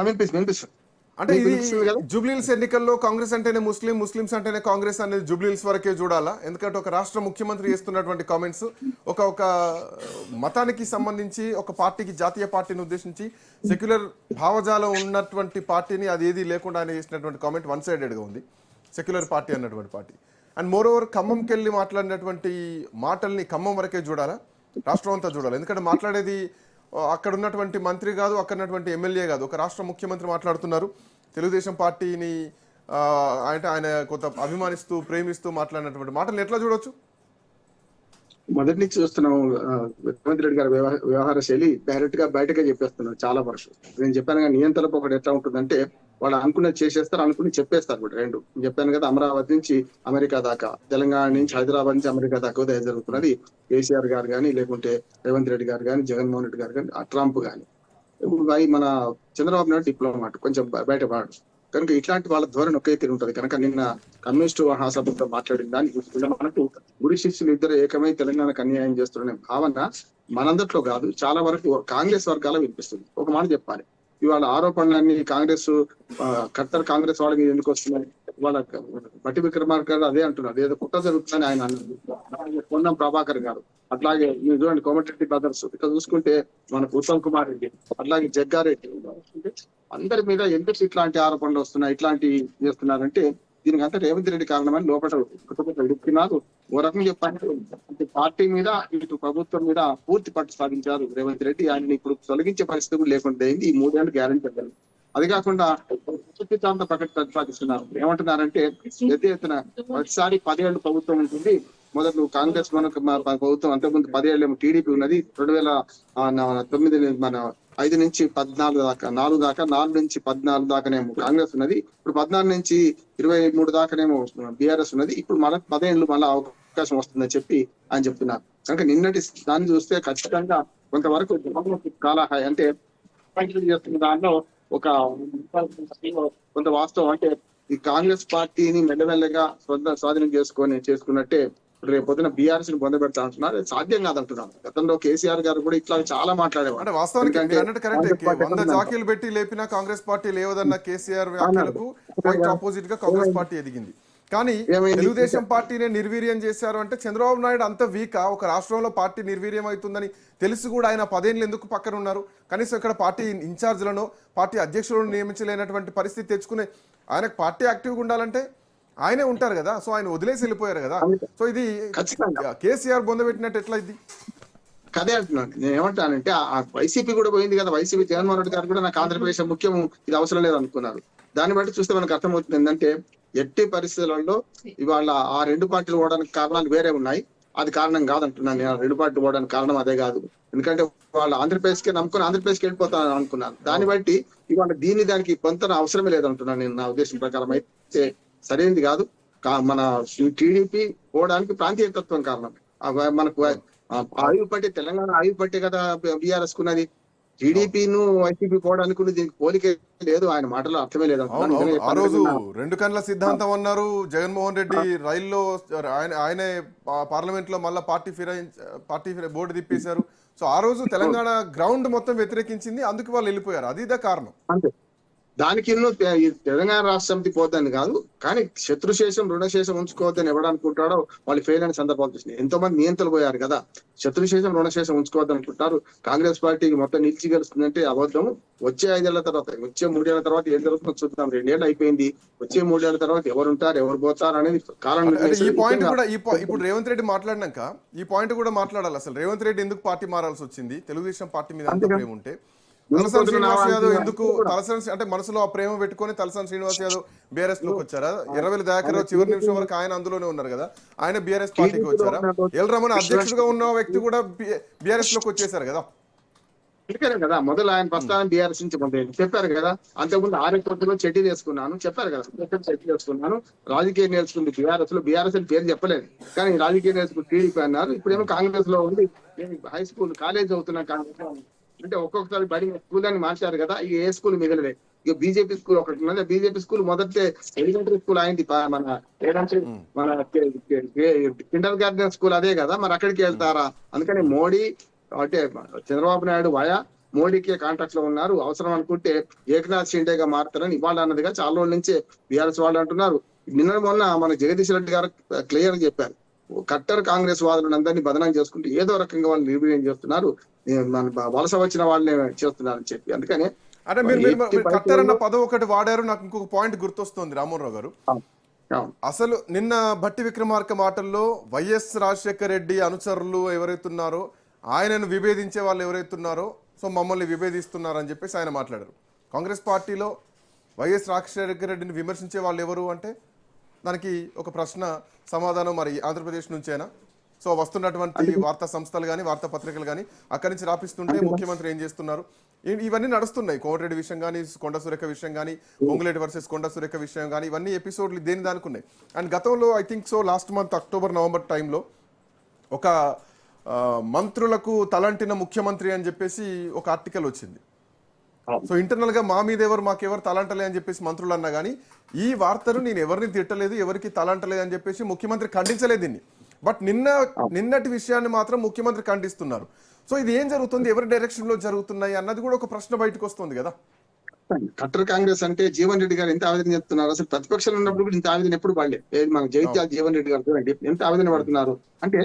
వినిపిస్తుంది. అంటే ఇది జూబ్లీహిల్స్ ఎన్నికల్లో కాంగ్రెస్ అంటేనే ముస్లిమ్స్ అంటేనే కాంగ్రెస్ అనేది జూబ్లీహిల్స్ వరకే చూడాలా? ఎందుకంటే ఒక రాష్ట్ర ముఖ్యమంత్రి చేస్తున్నటువంటి కామెంట్స్ ఒక మతానికి సంబంధించి ఒక పార్టీకి, జాతీయ పార్టీని ఉద్దేశించి సెక్యులర్ భావజాలం ఉన్నటువంటి పార్టీని అది ఏది లేకుండా ఆయన చేసినటువంటి కామెంట్ వన్ సైడెడ్గా ఉంది. సెక్యులర్ పార్టీ అన్నటువంటి పార్టీ. అండ్ మోర్ ఓవర్ ఖమ్మంకి వెళ్ళి మాట్లాడినటువంటి మాటల్ని ఖమ్మం వరకే చూడాలా, రాష్ట్రం అంతా చూడాలి? ఎందుకంటే మాట్లాడేది అక్కడ ఉన్నటువంటి మంత్రి కాదు, అక్కడ ఉన్నటువంటి ఎమ్మెల్యే కాదు, ఒక రాష్ట్ర ముఖ్యమంత్రి మాట్లాడుతున్నారు. తెలుగుదేశం పార్టీని అంటే ఆయన కొంత అభిమానిస్తూ ప్రేమిస్తూ మాట్లాడినటువంటి మాటలు ఎట్లా చూడొచ్చు? మొదటి నుంచి చూస్తున్నాం రేవంత్ రెడ్డి గారి వ్యవహార శైలి డైరెక్ట్ గా బయటకే చెప్పేస్తున్నారు చాలా వరకు. నేను చెప్పాను కదా, నియంత్రణకు ఒకటి ఎట్లా ఉంటుందంటే వాళ్ళు అనుకున్నది చేసేస్తారు, అనుకుని చెప్పేస్తారు కూడా. రెండు చెప్పాను కదా, అమరావతి నుంచి అమెరికా దాకా, తెలంగాణ నుంచి హైదరాబాద్ నుంచి అమెరికా దాకా ఉదయం జరుగుతున్నది. కేసీఆర్ గారు కానీ, లేకుంటే రేవంత్ రెడ్డి గారు కానీ, జగన్మోహన్ రెడ్డి గారు కానీ, ట్రంప్ కానీ, మన చంద్రబాబు నాయుడు డిప్లొమాట్ కొంచెం బయటపడాడు కనుక ఇట్లాంటి వాళ్ళ ధోరణి ఒకే తీరు ఉంటుంది. కనుక నిన్న కమ్యూనిస్టు మహాసభతో మాట్లాడిన దాన్ని చూసుకుంటే మనకు గురి శిష్యులు ఇద్దరు ఏకమై తెలంగాణకు అన్యాయం చేస్తున్న భావన మనందట్లో కాదు, చాలా వరకు కాంగ్రెస్ వర్గాల వినిపిస్తుంది. ఒక మాట చెప్పాలి, ఇవాళ ఆరోపణలన్నీ కాంగ్రెస్ కట్టర్ కాంగ్రెస్ వాళ్ళకి ఎందుకు వస్తున్నాయి? వాళ్ళ బట్టి విక్రమార్క గారు అదే అంటున్నారు, ఏదో కుట్ర జరుగుతుందని ఆయన అన్నారు. పొన్నం ప్రభాకర్ గారు, అట్లాగే మీరు చూడండి కోమటిరెడ్డి బ్రదర్స్, ఇక్కడ చూసుకుంటే మనకు ఉత్తమ్ కుమార్ రెడ్డి, అట్లాగే జగ్గారెడ్డి, అందరి మీద ఎందుకు ఇట్లాంటి ఆరోపణలు వస్తున్నాయి, ఇట్లాంటి చేస్తున్నారంటే దీనికి అంతా రేవంత్ రెడ్డి కారణమని లోపల చెప్తున్నారు. ఓ రకంగా చెప్పాలంటే పార్టీ మీద, ఇటు ప్రభుత్వం మీద పూర్తి పట్టు సాధించారు రేవంత్ రెడ్డి. ఆయన ఇప్పుడు తొలగించే పరిస్థితి కూడా లేకుండా అయింది. ఈ 3 ఏళ్ళు గ్యారెంటీ ఇవ్వాలి. అది కాకుండా సిద్ధాంత ప్రతిపాదిస్తున్నారు. ఏమంటున్నారంటే పెద్ద ఎత్తున ప్రతిసారి 10 ఏళ్ళు ప్రభుత్వం ఉంటుంది. మొదలు కాంగ్రెస్ మనకు ప్రభుత్వం, అంతకుముందు 10 ఏళ్ళు టీడీపీ ఉన్నది. 2009 మన 5 నుంచి 14 దాకా, 4 దాకా, 4 నుంచి 14 దాకానేమో కాంగ్రెస్ ఉన్నది. ఇప్పుడు 14 నుంచి 23 దాకానేమో బీఆర్ఎస్ ఉన్నది. ఇప్పుడు మనకు 10 ఏళ్ళు మళ్ళీ అవకాశం వస్తుందని చెప్పి ఆయన చెప్తున్నారు. కనుక నిన్నటి దాన్ని చూస్తే ఖచ్చితంగా కొంతవరకు కాలహాయి అంటే చేస్తున్న దాంట్లో ఒక కొంత వాస్తవం. అంటే ఈ కాంగ్రెస్ పార్టీని మెల్లమెల్లగా స్వాధీనం చేసుకున్నట్టే రేపు పొద్దున బీఆర్ఎస్ ని పొందబెడతా అంటున్నారు. సాధ్యం కాదంటున్నారు. గతంలో కేసీఆర్ గారు కూడా ఇట్లా చాలా మాట్లాడేవారు. అంటే వాస్తవానికి 100 జాకీలు పెట్టి లేపినా కాంగ్రెస్ పార్టీ లేవదన్న కేసీఆర్ వ్యాఖ్యలకు ఆపోజిట్ గా కాంగ్రెస్ పార్టీ ఎదిగింది. కానీ తెలుగుదేశం పార్టీనే నిర్వీర్యం చేశారు అంటే చంద్రబాబు నాయుడు అంత వీకా? ఒక రాష్ట్రంలో పార్టీ నిర్వీర్యం అవుతుందని తెలిసి కూడా ఆయన 10 ఏళ్ళు ఎందుకు పక్కన ఉన్నారు? కనీసం ఇక్కడ పార్టీ ఇన్ఛార్జ్లను, పార్టీ అధ్యక్షులను నియమించలేనటువంటి పరిస్థితి తెచ్చుకునే ఆయనకు పార్టీ యాక్టివ్గా ఉండాలంటే ఆయనే ఉంటారు కదా. సో ఆయన వదిలేసి వెళ్ళిపోయారు కదా. సో ఇది కేసీఆర్ బొందబెట్టినట్టు ఎట్లా ఇది? కదే అంటున్నాను. నేను ఏమంటానంటే ఆ వైసీపీ కూడా పోయింది కదా. వైసీపీ జగన్మోహన్ రెడ్డి గారు కూడా నాకు ఆంధ్రప్రదేశ్ ముఖ్యం, ఇది అవసరం లేదు అనుకున్నారు. దాన్ని బట్టి చూస్తే మనకు అర్థమవుతుంది ఏంటంటే ఎట్టి పరిస్థితులలో ఇవాళ ఆ 2 పార్టీలు పోవడానికి కారణాలు వేరే ఉన్నాయి. అది కారణం కాదంటున్నాను. నేను 2 పార్టీలు పోవడానికి కారణం అదే కాదు. ఎందుకంటే వాళ్ళు ఆంధ్రప్రదేశ్కే నమ్ముకుని ఆంధ్రప్రదేశ్కి వెళ్ళిపోతాను అనుకున్నాను. దాన్ని బట్టి ఇవాళ దానికి పొంతన అవసరమే లేదంటున్నాను నేను. నా ఉద్దేశం ప్రకారం అయితే సరైనది కాదు. మన టీడీపీ పోవడానికి ప్రాంతీయతత్వం కారణం. మనకు ఆయువు పట్టి, తెలంగాణ ఆయువు పట్టే కదా బీఆర్ఎస్ కున్నది. టీడీపీను వైసీపీ పోవడానికి దీనికి పోలికే లేదు. ఆయన మాటలో అర్థమే లేదు. ఆ రోజు 2 కన్నుల సిద్ధాంతం అన్నారు. జగన్మోహన్ రెడ్డి రైల్లో ఆయనే పార్లమెంట్ లో మళ్ళీ పార్టీ బోర్డు తిప్పేశారు. సో ఆ రోజు తెలంగాణ గ్రౌండ్ మొత్తం వ్యతిరేకించింది. అందుకు వాళ్ళు వెళ్ళిపోయారు. అది ఇదే కారణం. అంతే. దానికి తెలంగాణ రాష్ట్ర సమితి పోద్దని కాదు, కానీ శత్రుశేషం రుణశేషం ఉంచుకోవద్దని ఎవడనుకుంటాడో వాళ్ళు ఫెయిల్ అయిన సందర్భాలు చూసినాయి. ఎంతో మంది నియంత్రణ పోయారు కదా. శత్రుశేషం రుణశేషం ఉంచుకోవద్దు అనుకుంటారు. కాంగ్రెస్ పార్టీకి మొత్తం నిలిచి గెలుస్తుందంటే అబద్ధం. వచ్చే 5 ఏళ్ల తర్వాత, వచ్చే 3 ఏళ్ల తర్వాత ఏం జరుగుతుందో చూద్దాం. 2 ఏళ్ళు అయిపోయింది. వచ్చే 3 ఏళ్ల తర్వాత ఎవరు ఉంటారు, ఎవరు పోతారు అనేది కారణం. ఈ పాయింట్ కూడా ఇప్పుడు రేవంత్ రెడ్డి మాట్లాడినాక ఈ పాయింట్ కూడా మాట్లాడాలి. అసలు రేవంత్ రెడ్డి ఎందుకు పార్టీ మారాల్సి వచ్చింది? తెలుగుదేశం పార్టీ మీద అంత ప్రేమ ఉంటే తలసాని శ్రీనివాస్ యాదవ్ ఎందుకు అంటే మనసులో ఆ ప్రేమ పెట్టుకుని తలసాని శ్రీనివాస్ యాదవ్ బీఆర్ఎస్ లోకి వచ్చారా? ఎర్రవెల్లి దయాకర్ చివరి నిమిషం వరకు ఆయన అందులోనే ఉన్నారు కదా. ఆయన బీఆర్ఎస్ పార్టీకి వచ్చారా? ఎల్ రమణ అధ్యక్షుడిగా ఉన్న వ్యక్తి కూడా బీఆర్ఎస్ లోకి వచ్చేసారు కదా. కదా మొదలు ఆయన ప్రస్థానం బీఆర్ఎస్ నుంచి చెప్పారు కదా. అంతకుముందు ఆర్ఎస్లో చెడ్డీ చేసుకున్నాను చెప్పారు కదా. చెడ్డీ చేసుకున్నాను, రాజకీయం నేర్చుకుంది బీఆర్ఎస్ లో. బీఆర్ఎస్ అని పేరు చెప్పలేదు, కానీ రాజకీయం నేర్చుకుని టీడీపీ అన్నారు. ఇప్పుడేమో కాంగ్రెస్ లో ఉంది. హై స్కూల్ కాలేజ్ అవుతున్నా కాంగ్రెస్ అంటే ఒక్కొక్కసారి బడి స్కూల్ అని మార్చారు కదా. ఇక ఏ స్కూల్ మిగలలే. ఇక బీజేపీ స్కూల్ ఒకటి ఉన్నది. బీజేపీ స్కూల్ మొదటి ఎలిమెంటరీ స్కూల్ అయింది. మన కిండర్ గార్డెన్ స్కూల్ అదే కదా. మరి అక్కడికి వెళ్తారా? అందుకని మోడీ అంటే చంద్రబాబు నాయుడు వయా మోడీకే కాంటాక్ట్ లో ఉన్నారు, అవసరం అనుకుంటే ఏకనాథ్ షిండేగా మారుతారని ఇవాళ అన్నదిగా చాలా రోజుల నుంచే బీఆర్ఎస్ వాళ్ళు అంటున్నారు. నిన్న మొన్న మన జగదీష్ రెడ్డి గారు క్లియర్ గా చెప్పారు, కట్టర్ కాంగ్రెస్ వాదులందరినీ బదనాం చేసుకుంటూ ఏదో రకంగా వాళ్ళు నిర్వీర్యం చేస్తున్నారు, మన వలస వచ్చిన వాళ్ళని చేస్తున్నారు అని చెప్పి. అందుకని అంటే మీరు కట్టర్ అన్న పదం ఒకటి వాడారు, నాకు ఇంకొక పాయింట్ గుర్తొస్తుంది రామోహన్ గారు. అసలు నిన్న భట్టి విక్రమార్క మాటల్లో వైఎస్ రాజశేఖర రెడ్డి అనుచరులు ఎవరైతున్నారో, ఆయనను విభేదించే వాళ్ళు ఎవరైతున్నారో, సో మమ్మల్ని విభేదిస్తున్నారు అని చెప్పేసి ఆయన మాట్లాడారు. కాంగ్రెస్ పార్టీలో వైఎస్ రాజశేఖర రెడ్డిని విమర్శించే వాళ్ళు ఎవరు అంటే దానికి ఒక ప్రశ్న సమాధానం మరి ఆంధ్రప్రదేశ్ నుంచేనా? సో వస్తున్నటువంటి వార్తా సంస్థలు కానీ వార్తా పత్రికలు కానీ అక్కడి నుంచి రాపిస్తుంటే ముఖ్యమంత్రి ఏం చేస్తున్నారు, ఇవన్నీ నడుస్తున్నాయి. కోమటిరెడ్డి విషయం కానీ, కొండ సురేఖ విషయం కానీ, పొంగులేటి వర్సెస్ కొండ సురేఖ విషయం కానీ, ఇవన్నీ ఎపిసోడ్లు దేని దానికి. అండ్ గతంలో I think so last month October November టైంలో ఒక మంత్రులకు తలంటిన ముఖ్యమంత్రి అని చెప్పేసి ఒక ఆర్టికల్ వచ్చింది. సో ఇంటర్నల్ గా మా మీద మాకెవరు తలంటలే అని చెప్పేసి మంత్రులు అన్నా కానీ ఈ వార్తను నేను ఎవరిని తిట్టలేదు, ఎవరికి తలంటలేదు అని చెప్పేసి ముఖ్యమంత్రి ఖండించలేదు దీన్ని. బట్ నిన్నటి విషయాన్ని మాత్రం ముఖ్యమంత్రి ఖండిస్తున్నారు. సో ఇది ఏం జరుగుతుంది, ఎవరి డైరెక్షన్ లో జరుగుతున్నాయి అన్నది కూడా ఒక ప్రశ్న బయటకు వస్తుంది కదా. కట్టర్ కాంగ్రెస్ అంటే జీవన్ రెడ్డి గారు ఎంత ఆవేదన చెప్తున్నారు. అసలు ప్రతిపక్షంలో ఉన్నప్పుడు కూడా ఇంత ఆవేదన ఎప్పుడు పడలే. మన జైత్యాల జీవన్ రెడ్డి గారు చూడండి ఎంత ఆవేదన పడుతున్నారు అంటే,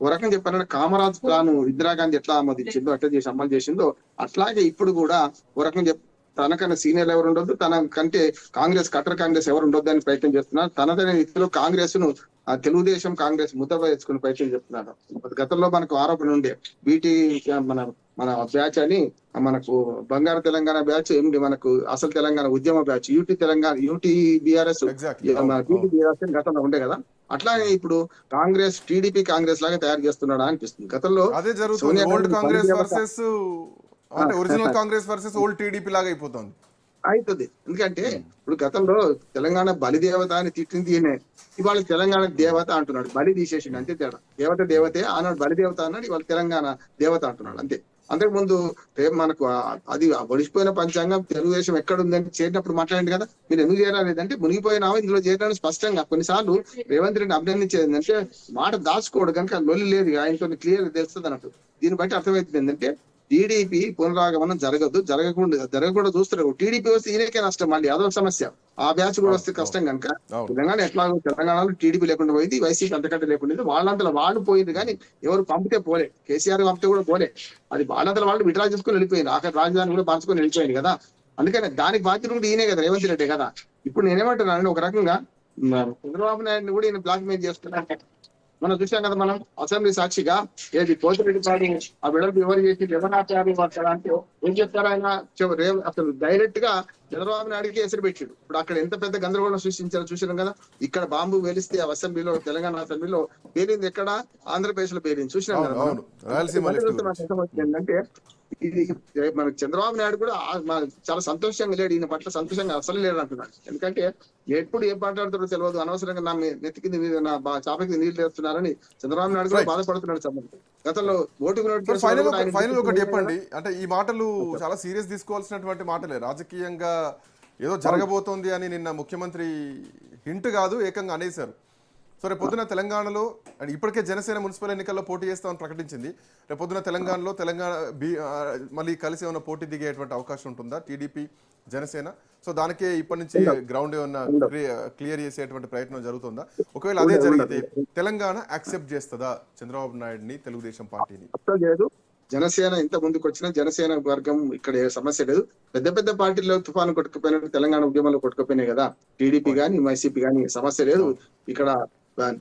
ఓ రకం చెప్పారంటే కామరాజ్ ప్లాన్ ఇందిరాగాంధీ ఎట్లా ఆమోదించిందో, అట్లా చేసి అమలు చేసిందో, అట్లాగే ఇప్పుడు కూడా ఓ రకం తనకన్నా సీనియర్లు ఎవరు ఉండొద్దు, తన కంటే కట్టర్ కాంగ్రెస్ ఎవరు ఉండొద్దు అని ప్రయత్నం చేస్తున్నారు. తనదైన రీతిలో కాంగ్రెస్ ను తెలుగుదేశం కాంగ్రెస్ ముద్ద వేసుకుని ప్రయత్నం చేస్తున్నారు. గతంలో మనకు ఆరోపణ ఉండే బీటీ మన బ్యాచ్ అని, మనకు బంగారు తెలంగాణ బ్యాచ్, మనకు అసలు తెలంగాణ ఉద్యమ బ్యాచ్, యూటీ బీఆర్ఎస్ గతంలో ఉండే కదా. అట్లాగే ఇప్పుడు కాంగ్రెస్ టీడీపీ కాంగ్రెస్ లాగా తయారు చేస్తున్నాడా అనిపిస్తుంది. గతంలో అదే జరుగుతుంది, ఓల్డ్ కాంగ్రెస్ వర్సెస్ అంటే original Congress versus old TDP లాగా అయిపోతుంది. అవుతుంది. ఎందుకంటే ఇప్పుడు గతంలో తెలంగాణ బలిదేవత అని తిట్టింది ఈయనే, ఇవాళ తెలంగాణ దేవత అంటున్నాడు. బలి తీసేసిండు అంతే తేడా. దేవతే ఆనాడు బలిదేవత అన్నాడు, ఇవాళ తెలంగాణ దేవత అంటున్నాడు అంతే. అంతకుముందు మనకు అది ఒడిసిపోయిన పంచాంగం తెలుగుదేశం ఎక్కడ ఉందని చేరినప్పుడు మాట్లాడింది కదా, మీరు ఎందుకు చేరాలేదంటే మునిగిపోయినావా ఇందులో చేరడానికి స్పష్టంగా కొన్నిసార్లు రేవంత్ రెడ్డి అభినందించేది ఏంటంటే మాట దాచుకోడు కనుక లొల్లి లేదు, ఆయనతో క్లియర్ తెలుస్తుంది అన్నట్టు. దీన్ని బట్టి అర్థమవుతుంది ఏంటంటే టీడీపీ పునరాగమనం జరగకుండా చూస్తున్నారు. టీడీపీ వస్తే ఈయనకే నష్టం, మళ్ళీ అదొక సమస్య. ఆ బ్యాచ్ కూడా వస్తే కష్టం కనుక తెలంగాణ ఎట్లాగో తెలంగాణలో టీడీపీ లేకుండా పోయింది, వైసీపీ అంతకంటే లేకుండా వాళ్ళంతా వాళ్ళు పోయింది. కానీ ఎవరు పంపితే పోలే, కేసీఆర్ పంపితే కూడా పోలే, అది వాళ్ళంతా వాళ్ళు విడ్రా చేసుకుని వెళ్ళిపోయింది. ఆఖరి రాజధాని కూడా పంచుకొని వెళ్ళిపోయింది కదా. అందుకని దానికి బాధ్యత కూడా ఈయనే కదా, రేవంత్ రెడ్డి కదా. ఇప్పుడు నేనేమంటున్నాను, ఒక రకంగా చంద్రబాబు నాయుడిని కూడా ఈయన బ్లాక్ మెయిల్ చేస్తున్నారు. మనం చూసాం కదా, మనం అసెంబ్లీ సాక్షిగా ఏది పోతిరెడ్డి పాడు ఆ విడల్పు ఎవరు చేసి ఎవరు అంటే ఏం చెప్తారు ఆయన, అసలు డైరెక్ట్ గా చంద్రబాబు నాయుడికి ఎసరు పెట్టాడు. ఇప్పుడు అక్కడ ఎంత పెద్ద గందరగోళం సృష్టించారో చూసినాం కదా. ఇక్కడ బాంబు వెలిస్తే అసెంబ్లీలో, తెలంగాణ అసెంబ్లీలో పేలింది ఎక్కడ, ఆంధ్రప్రదేశ్ లో పేలింది చూసినాం కదా. ఏంటంటే ఇది మనకి చంద్రబాబు నాయుడు కూడా చాలా సంతోషంగా లేడు, ఈయన పట్ల సంతోషంగా అసలు లేడు అంటున్నాడు. ఎందుకంటే ఎప్పుడు ఏం మాట్లాడుతారో తెలియదు, అనవసరంగా నా నెత్తికి నా చాపకి నీళ్లు వేస్తున్నారని చంద్రబాబు నాయుడు కూడా బాధపడుతున్నాడు. గతంలో ఫైనల్ ఒకటి చెప్పండి, అంటే ఈ మాటలు చాలా సీరియస్ తీసుకోవాల్సినటువంటి మాటలే. రాజకీయంగా ఏదో జరగబోతోంది అని నిన్న ముఖ్యమంత్రి హింట్ కాదు ఏకంగా అనేశారు. సో రేపొద్దున తెలంగాణలో ఇప్పటికే జనసేన మున్సిపల్ ఎన్నికల్లో పోటీ చేస్తామని ప్రకటించింది. రేపొద్దున తెలంగాణలో మళ్ళీ కలిసి ఏమైనా పోటీ దిగేటువంటి అవకాశం ఉంటుందా టీడీపీ జనసేన? సో దానికే ఇప్పటి నుంచి గ్రౌండ్ ఏమన్నా క్లియర్ చేసేటువంటి ప్రయత్నం జరుగుతుందా? ఒకవేళ అదే జరిగితే తెలంగాణ యాక్సెప్ట్ చేస్తుందా చంద్రబాబు నాయుడిని, తెలుగుదేశం పార్టీని? జనసేన ఇంత ముందుకు వచ్చిన జనసేన వర్గం ఇక్కడ ఏ సమస్య లేదు. పెద్ద పెద్ద పార్టీల్లో తుఫాను కొట్టుకుపోయినట్టు తెలంగాణ ఉద్యమంలో కొట్టుకుపోయినాయి కదా, టీడీపీ గానీ వైసీపీ గానీ సమస్య లేదు. ఇక్కడ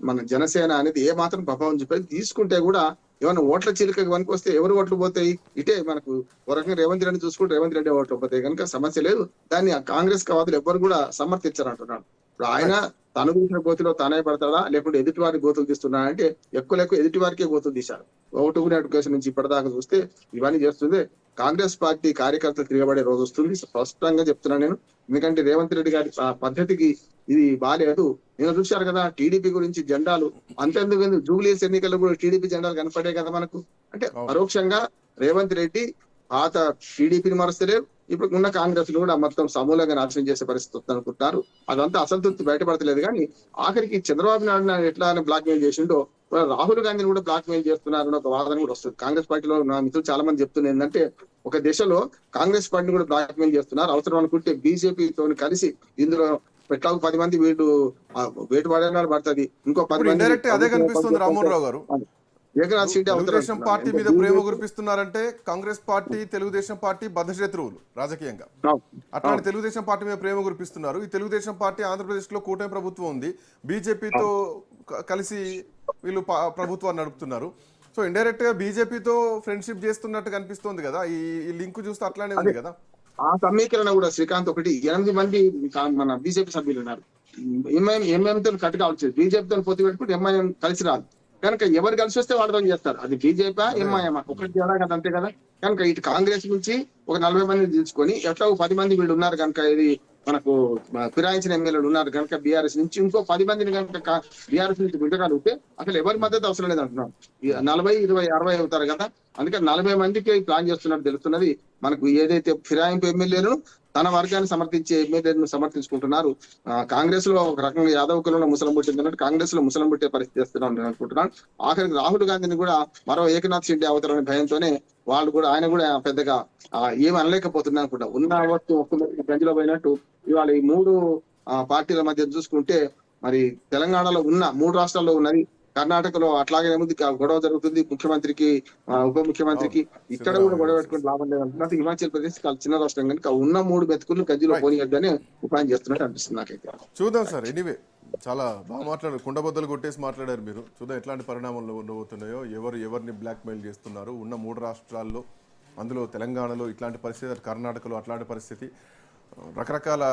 మన జనసేన అనేది ఏ మాత్రం ప్రభావం చూపేది. తీసుకుంటే కూడా ఏమైనా ఓట్ల చీలిక కనుక వస్తే ఎవరు ఓట్లు పోతాయి, ఇటే మనకు ఒక రకంగా రేవంత్ రెడ్డి చూసుకుంటే రేవంత్ రెడ్డి ఓట్లు పోతాయి కనుక సమస్య లేదు. దాన్ని కాంగ్రెస్ కావాదులు ఎవరు కూడా సమర్థించారంటున్నాడు. ఇప్పుడు ఆయన తను తీసిన గోతులో తానే పడతాడా, లేకుంటే ఎదుటి వారి గోతులు తీస్తున్నా అంటే ఎక్కువ ఎదుటి వారికే గోతులు తీశారు. ఓటుకునే కేసు నుంచి ఇప్పటిదాకా చూస్తే ఇవన్నీ చేస్తుంది. కాంగ్రెస్ పార్టీ కార్యకర్తలు తిరగబడే రోజు వస్తుంది, స్పష్టంగా చెప్తున్నాను నేను. ఎందుకంటే రేవంత్ రెడ్డి గారి పద్ధతికి ఇది బాగాలేదు. నేను చూశారు కదా టీడీపీ గురించి జెండాలు అంతెందుకు జూబ్లీస్ ఎన్నికల్లో కూడా టీడీపీ జెండాలు కనపడే కదా మనకు. అంటే పరోక్షంగా రేవంత్ రెడ్డి పాత టీడీపీని మరుస్తలేరు, ఇప్పుడు ఉన్న కాంగ్రెస్ కూడా మొత్తం సమూలంగా నాశనం చేసే పరిస్థితి వస్తుంది అనుకుంటున్నారు. అదంతా అసంతృప్తి బయటపడతలేదు. కానీ ఆఖరికి చంద్రబాబు నాయుడు ఎట్లా బ్లాక్ మెయిల్ చేసిండో రాహుల్ గాంధీని కూడా బ్లాక్ మెయిల్ చేస్తున్నారని ఒక వాదన కూడా వస్తుంది. కాంగ్రెస్ పార్టీలో నా మిత్రులు చాలా మంది చెప్తున్నారు ఏంటంటే, ఒక దశలో కాంగ్రెస్ పార్టీని కూడా బ్లాక్ మెయిల్ చేస్తున్నారు. అవసరం అనుకుంటే బీజేపీతో కలిసి ఇందులో ఎట్లా 10 మంది వీళ్ళు వేటు పడేనాడు పడుతుంది, ఇంకో 10 ఇప్పుడు మంది ఇండైరెక్ట్ అదే కనిపిస్తుంది రామ్మోహన్ రావు గారు. ఏకనాథ్ షిండే తెలుగుదేశం పార్టీ మీద అవసరం. ప్రేమ కురిపిస్తున్నారంటే కాంగ్రెస్ పార్టీ తెలుగుదేశం పార్టీ బద్ధశత్రువులు రాజకీయంగా. అట్లాంటి తెలుగుదేశం పార్టీ మీద ప్రేమ కురిపిస్తున్నారు. ఈ తెలుగుదేశం పార్టీ ఆంధ్రప్రదేశ్ లో కూటమి ప్రభుత్వం ఉంది, బీజేపీతో కలిసి వీళ్ళు ప్రభుత్వాన్ని నడుపుతున్నారు. సో ఇండైరెక్ట్ గా బీజేపీతో ఫ్రెండ్షిప్ చేస్తున్నట్టు కనిపిస్తోంది కదా, ఈ లింక్ చూస్తే అట్లానే ఉంది కదా. ఆ సమీకరణ కూడా శ్రీకాంత్, ఒకటి 8 మంది మన బీజేపీ సభ్యులు ఉన్నారు. ఎంఐఎంతో కట్టు కావచ్చు, బీజేపీతో పొత్తు పెట్టుకుంటే ఎంఐఎం కలిసి రాదు కనుక ఎవరు కలిసి వస్తే వాళ్ళతో చేస్తారు. అది బీజేపీ ఎంఐఎం ఒకటి తేడా కదా, అంతే కదా. కనుక ఇటు కాంగ్రెస్ నుంచి ఒక 40 మందిని తీసుకొని ఎట్లా 10 మంది వీళ్ళు ఉన్నారు కనుక, ఇది మనకు ఫిరాయించిన ఎమ్మెల్యేలు ఉన్నారు కనుక బీఆర్ఎస్ నుంచి ఇంకో 10 మందిని కనుక బీఆర్ఎస్ నుంచి విడగలిగితే అసలు ఎవరి మద్దతు అవసరం లేదు అంటున్నాం. 40, 20, 60 అవుతారు కదా. అందుకని 40 మందికి ప్లాన్ చేస్తున్నట్టు తెలుస్తున్నది. మనకు ఏదైతే ఫిరాయింపు ఎమ్మెల్యేలను తన వర్గాన్ని సమర్థించే ఎమ్మెల్యేలను సమర్థించుకుంటున్నారు. కాంగ్రెస్ లో ఒక రకంగా యాదవ్ కులంలో ముసలం పుట్టిందన్నట్టు కాంగ్రెస్ లో ముసలం పుట్టే పరిస్థితి చేస్తున్నాను అనుకుంటున్నాను. ఆఖరికి రాహుల్ గాంధీని కూడా మరో ఏకనాథ్ షిండే అవుతారనే భయంతోనే వాళ్ళు కూడా, ఆయన కూడా పెద్దగా ఏమి అనలేకపోతున్నా అనుకుంటా. ఉన్న వస్తువు ఒక్క గంజిలో పోయినట్టు ఇవాళ ఈ 3 పార్టీల మధ్య చూసుకుంటే, మరి తెలంగాణలో ఉన్న 3 రాష్ట్రాల్లో ఉన్నది, కర్ణాటకలో అట్లాగే ఉంది, గొడవ జరుగుతుంది ముఖ్యమంత్రికి ఉప ముఖ్యమంత్రికి. ఇక్కడ కూడా గొడవ పెట్టుకుని లాభం లేదంటున్నట్టు హిమాచల్ ప్రదేశ్ చాలా చిన్న రాష్ట్రం కనుక ఉన్న 3 మెతుకులు గజ్జిలో పోనీయద్దని ఉపాయం చేస్తున్నట్టు అనిపిస్తుంది నాకైతే. చూద్దాం సార్. ఎనీవే చాలా బాగా మాట్లాడారు, కుండబద్దలు కొట్టేసి మాట్లాడారు మీరు. చూద్దాం ఎట్లాంటి పరిణామాలు ఉండబోతున్నాయో, ఎవరిని బ్లాక్ మెయిల్ చేస్తున్నారు. ఉన్న 3 రాష్ట్రాల్లో, అందులో తెలంగాణలో ఇట్లాంటి పరిస్థితి, కర్ణాటకలో అట్లాంటి పరిస్థితి, రకరకాల